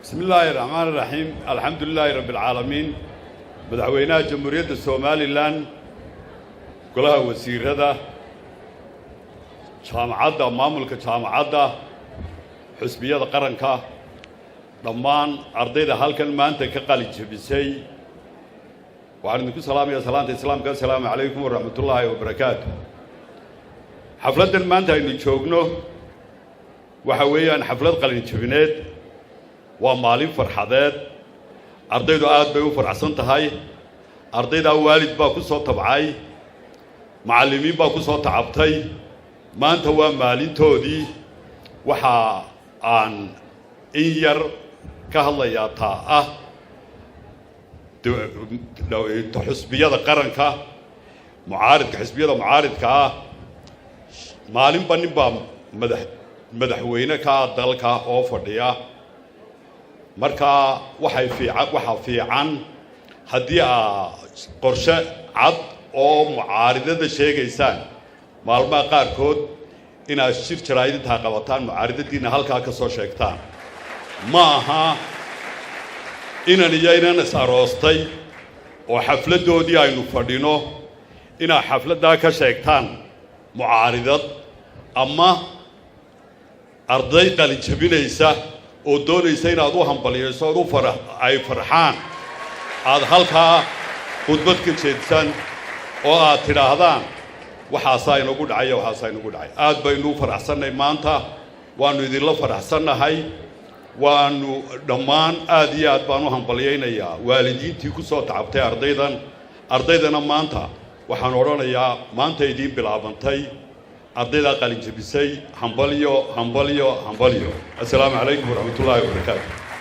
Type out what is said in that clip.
بسم الله الرحمن الرحيم الحمد لله رب العالمين مدحوينها جمهورية الصومالي لان كلها وزير هذا جامعة ماملك جامعة حسبية قرنكا ضمان أرضي هالكن ما أنت كقال جبسي وعليكم السلام يا سلام السلام السلام عليكم ورحمة الله وبركاته حفلة ما أنت إنه شوقنا وحويا حفلة قلنا جبنات ومالين فرحات أرضي ده آد بيو فرحسن تهاي أرضي ده والد باكو صوت طبعاي معلمين باكو صوت عبتي ما أنت هو مالين تودي وحا عن إير كهلا يا تا لو تحسبية قرنك معارض حسبية معارض كا مالين بني بام مدحوينه كا دلك أوفرديا marka waxa fiican hadii qorshe cad oo mucaaridada sheegaysaan maalmaha qaar kood inaad shir jaraa'idinta qabataan mucaaridadiina halka ka soo sheegtaan ma aha inaan is-aroostay oo xafladoodii aynu fadhino ina xaflada ka sheegtaan mucaaridad ama arday qalin jabinaysa oo doonaysa inaad u hambaliyayso oo ay farxaan aad halka khudbad ka jeedsan oo aad tidhaahdaan waxa inagu dhacay aad baynu faraxsanay maanta waanu idinla faraxsanahay waanu dhammaan aad iyo aad baan u hambaliyaynayaa waalidiintii ku soo tacabtay ardaydana maanta waxaan oranayaa maanta idin bilaabantay أرضي قال جبسي حنبليو السلام عليكم ورحمة الله وبركاته.